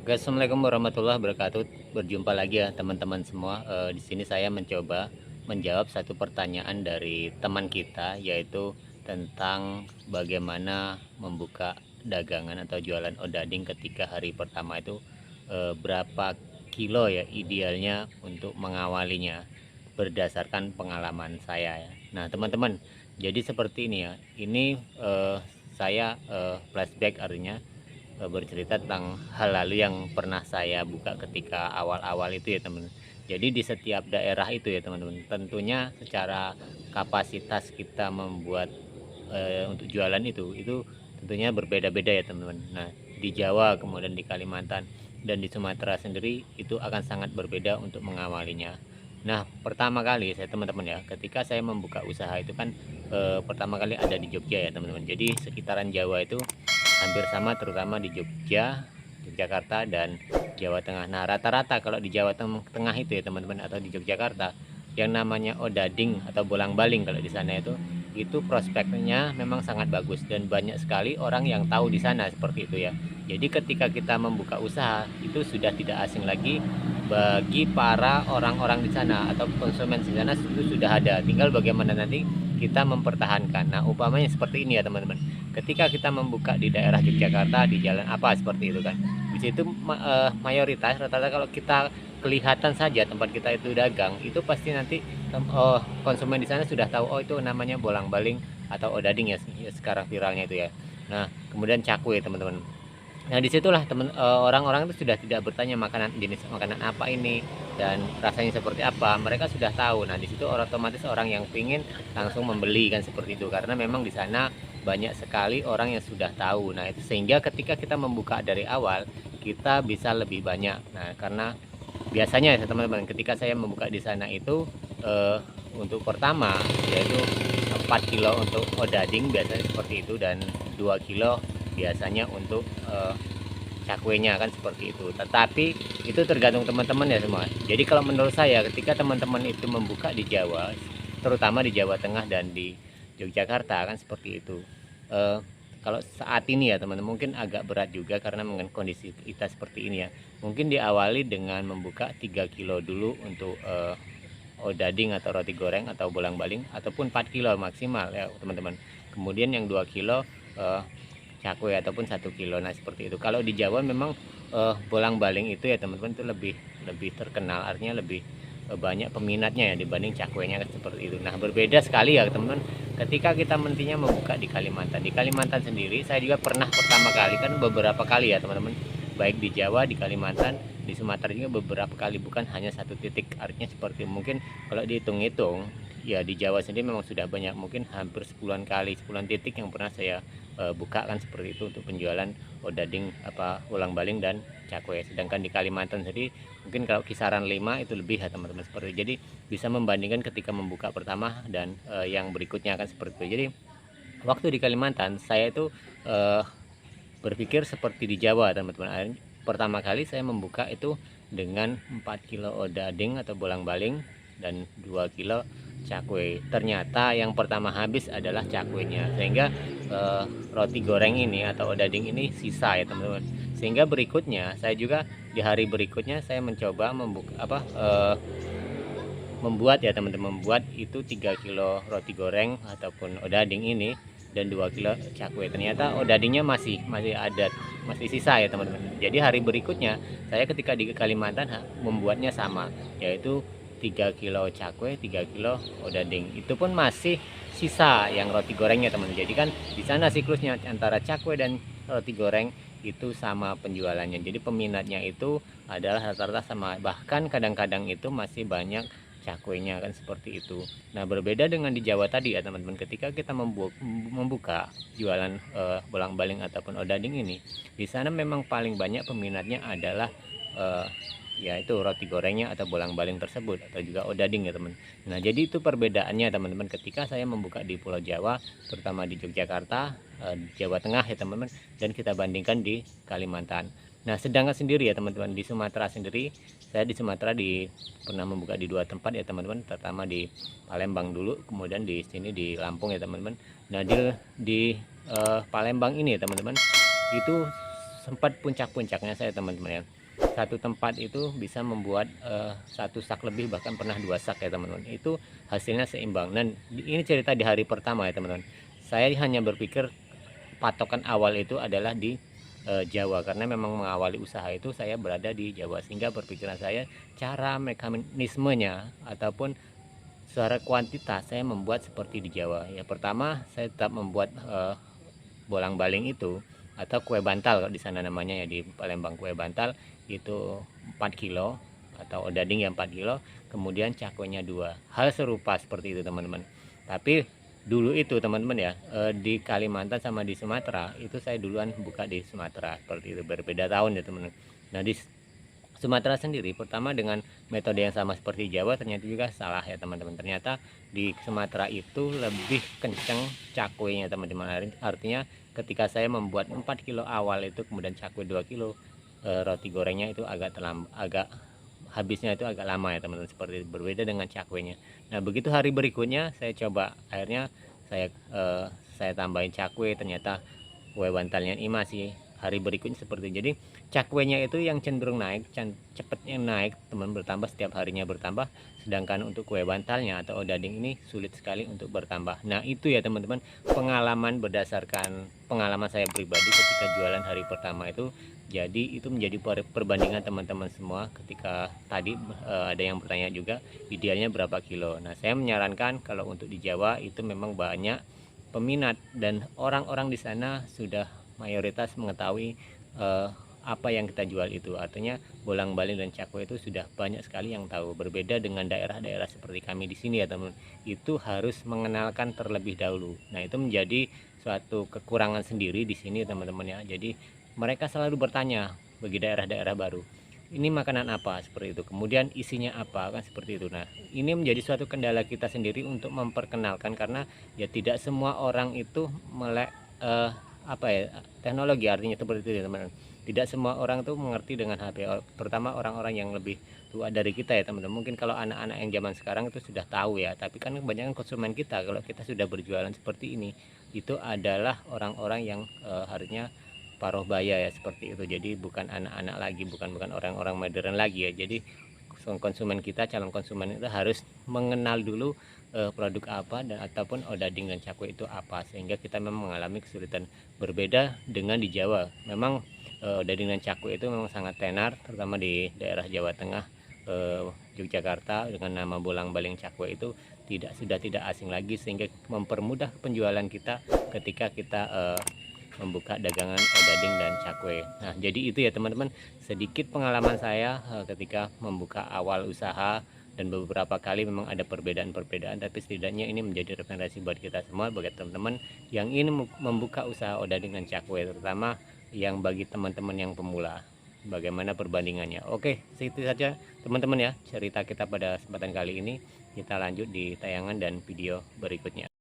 Oke, Assalamualaikum warahmatullahi wabarakatuh. Berjumpa lagi ya teman-teman semua. Di sini saya mencoba menjawab satu pertanyaan dari teman kita, yaitu tentang bagaimana membuka dagangan atau jualan odading ketika hari pertama itu, berapa kilo ya idealnya untuk mengawalinya berdasarkan pengalaman saya ya. Nah teman-teman, jadi seperti ini ya. Ini saya flashback, artinya bercerita tentang hal lalu yang pernah saya buka ketika awal-awal itu ya teman. Jadi di setiap daerah itu ya teman-teman, tentunya secara kapasitas kita membuat untuk jualan itu tentunya berbeda-beda ya teman-teman. Nah di Jawa, kemudian di Kalimantan dan di Sumatera sendiri itu akan sangat berbeda untuk mengawalinya. Nah pertama kali saya teman-teman ya, ketika saya membuka usaha itu kan pertama kali ada di Jogja ya teman-teman. Jadi sekitaran Jawa itu hampir sama, terutama di Jogja, Yogyakarta dan Jawa Tengah. Nah rata-rata kalau di Jawa Tengah itu ya teman-teman, atau di Yogyakarta, yang namanya odading atau bolang-baling kalau di sana itu prospeknya memang sangat bagus dan banyak sekali orang yang tahu di sana, seperti itu ya. Jadi ketika kita membuka usaha itu sudah tidak asing lagi bagi para orang-orang di sana atau konsumen di sana, itu sudah ada. Tinggal bagaimana nanti kita mempertahankan. Nah umpamanya seperti ini ya teman-teman, ketika kita membuka di daerah Yogyakarta di jalan apa seperti itu kan, di situ mayoritas rata-rata kalau kita kelihatan saja tempat kita itu dagang, itu pasti nanti konsumen di sana sudah tahu, oh itu namanya bolang-baling atau odading ya, sekarang viralnya itu ya. Nah kemudian cakwe teman-teman. Nah disitulah orang-orang itu sudah tidak bertanya makanan jenis makanan apa ini dan rasanya seperti apa, mereka sudah tahu. Nah disitu otomatis orang yang pingin langsung membeli kan, seperti itu, karena memang di sana banyak sekali orang yang sudah tahu. Nah itu sehingga ketika kita membuka dari awal kita bisa lebih banyak. Nah karena biasanya ya teman-teman, ketika saya membuka di sana itu eh, untuk pertama yaitu 4 kilo untuk odading biasanya seperti itu, dan 2 kilo biasanya untuk cakwenya kan, seperti itu. Tetapi itu tergantung teman-teman ya semua. Jadi kalau menurut saya, ketika teman-teman itu membuka di Jawa, terutama di Jawa Tengah dan di Yogyakarta kan, seperti itu. Eh, Kalau saat ini ya teman-teman, mungkin agak berat juga karena dengan kondisi kita seperti ini ya. Mungkin diawali dengan membuka 3 kilo dulu untuk odading atau roti goreng atau bolang-baling, ataupun 4 kilo maksimal ya teman-teman. Kemudian yang 2 kilo eh, cakwe ataupun 1 kilo. Nah seperti itu. Kalau di Jawa memang bolang-baling itu ya teman-teman itu lebih lebih terkenal, artinya lebih banyak peminatnya ya dibanding cakwenya, seperti itu. Nah berbeda sekali ya teman-teman ketika kita mentinya membuka di Kalimantan. Di Kalimantan sendiri saya juga pernah pertama kali, kan beberapa kali ya teman-teman, baik di Jawa, di Kalimantan, di Sumatera juga beberapa kali, bukan hanya satu titik. Artinya seperti mungkin kalau dihitung-hitung ya di Jawa sendiri memang sudah banyak, mungkin hampir 10-an kali, 10-an titik yang pernah saya buka kan, seperti itu, untuk penjualan odading apa ulang-baling dan cakwe. Sedangkan di Kalimantan sendiri mungkin kalau kisaran 5 itu lebih ya teman-teman, seperti itu. Jadi bisa membandingkan ketika membuka pertama dan yang berikutnya kan, seperti itu. Jadi waktu di Kalimantan saya itu berpikir seperti di Jawa teman-teman. Pertama kali saya membuka itu dengan 4 kilo odading atau bolang-baling dan 2 kilo cakwe. Ternyata yang pertama habis adalah cakwenya, sehingga roti goreng ini atau odading ini sisa ya teman-teman. Sehingga berikutnya saya juga di hari berikutnya saya mencoba membuat ya teman-teman, membuat itu 3 kilo roti goreng ataupun odading ini dan 2 kilo cakwe. Ternyata odadingnya masih ada, masih sisa ya teman-teman. Jadi hari berikutnya saya ketika di Kalimantan membuatnya sama, yaitu 3 kilo cakwe, 3 kilo odading. Itu pun masih sisa yang roti gorengnya teman-teman. Jadi kan di sana siklusnya antara cakwe dan roti goreng itu sama penjualannya. Jadi peminatnya itu adalah rata-rata sama. Bahkan kadang-kadang itu masih banyak cakwenya kan, seperti itu. Nah berbeda dengan di Jawa tadi ya teman-teman, ketika kita membuka jualan bolang-baling ataupun odading ini, di sana memang paling banyak peminatnya adalah eh, yaitu roti gorengnya atau bolang-baling tersebut, atau juga odading ya teman. Nah jadi itu perbedaannya teman-teman, ketika saya membuka di Pulau Jawa, terutama di Yogyakarta, Jawa Tengah ya teman-teman, dan kita bandingkan di Kalimantan. Nah sedangkan sendiri ya teman-teman, di Sumatera sendiri, saya di Sumatera pernah membuka di 2 tempat ya teman-teman. Pertama di Palembang dulu, kemudian di sini di Lampung ya teman-teman. Nah di Palembang ini ya teman-teman, itu sempat puncak-puncaknya saya teman-teman ya. Satu tempat itu bisa membuat satu sak lebih, bahkan pernah 2 sak ya teman-teman. Itu hasilnya seimbang. Dan ini cerita di hari pertama ya teman-teman. Saya hanya berpikir patokan awal itu adalah di Jawa, karena memang mengawali usaha itu saya berada di Jawa, sehingga berpikiran saya cara mekanismenya ataupun secara kuantitas saya membuat seperti di Jawa. Ya pertama saya tetap membuat bolang-baling itu atau kue bantal kalau di sana namanya ya, di Palembang kue bantal itu 4 kilo atau odading yang 4 kilo, kemudian cakwenya 2. Hal serupa seperti itu teman-teman. Tapi dulu itu teman-teman ya, di Kalimantan sama di Sumatera itu saya duluan buka di Sumatera, seperti itu, berbeda tahun ya teman-teman. Nah di Sumatera sendiri pertama dengan metode yang sama seperti Jawa ternyata juga salah ya teman-teman. Ternyata di Sumatera itu lebih kenceng cakwenya teman-teman. Artinya ketika saya membuat 4 kilo awal itu, kemudian cakwe 2 kilo, roti gorengnya itu agak habisnya itu agak lama ya teman-teman, seperti itu. Berbeda dengan cakwenya. Nah begitu hari berikutnya saya coba, akhirnya saya tambahin cakwe, ternyata kue bantalnya ini masih hari berikutnya seperti itu. Jadi cakwenya itu yang cenderung naik, cepetnya naik teman, bertambah setiap harinya bertambah, sedangkan untuk kue bantalnya atau odading ini sulit sekali untuk bertambah. Nah itu ya teman-teman, pengalaman berdasarkan pengalaman saya pribadi ketika jualan hari pertama itu. Jadi itu menjadi perbandingan teman-teman semua. Ketika tadi ada yang bertanya juga idealnya berapa kilo. Nah saya menyarankan kalau untuk di Jawa itu memang banyak peminat dan orang-orang di sana sudah mayoritas mengetahui apa yang kita jual itu. Artinya bolang-baling dan cakwe itu sudah banyak sekali yang tahu. Berbeda dengan daerah-daerah seperti kami di sini ya teman, itu harus mengenalkan terlebih dahulu. Nah itu menjadi suatu kekurangan sendiri di sini teman-teman ya. Jadi mereka selalu bertanya bagi daerah-daerah baru, ini makanan apa, seperti itu, kemudian isinya apa, kan seperti itu. Nah ini menjadi suatu kendala kita sendiri untuk memperkenalkan, karena ya tidak semua orang itu melek apa ya, teknologi, artinya seperti itu ya teman-teman. Tidak semua orang tuh mengerti dengan HP, terutama orang-orang yang lebih tua dari kita ya teman-teman. Mungkin kalau anak-anak yang zaman sekarang itu sudah tahu ya, tapi kan kebanyakan konsumen kita kalau kita sudah berjualan seperti ini itu adalah orang-orang yang harusnya paruh baya ya, seperti itu. Jadi bukan anak-anak lagi, bukan orang-orang modern lagi ya. Jadi konsumen kita, calon konsumen itu harus mengenal dulu produk apa dan ataupun odading dan cakwe itu apa, sehingga kita memang mengalami kesulitan. Berbeda dengan di Jawa, memang odading dan cakwe itu memang sangat tenar, terutama di daerah Jawa Tengah, Yogyakarta, dengan nama bolang-baling cakwe itu sudah tidak asing lagi, sehingga mempermudah penjualan kita ketika kita membuka dagangan odading dan cakwe. Nah jadi itu ya teman-teman, sedikit pengalaman saya ketika membuka awal usaha, dan beberapa kali memang ada perbedaan-perbedaan, tapi setidaknya ini menjadi rekomendasi buat kita semua, bagi teman-teman yang ingin membuka usaha odading dan cakwe, terutama yang bagi teman-teman yang pemula, bagaimana perbandingannya. Oke, itu saja teman-teman ya cerita kita pada kesempatan kali ini. Kita lanjut di tayangan dan video berikutnya.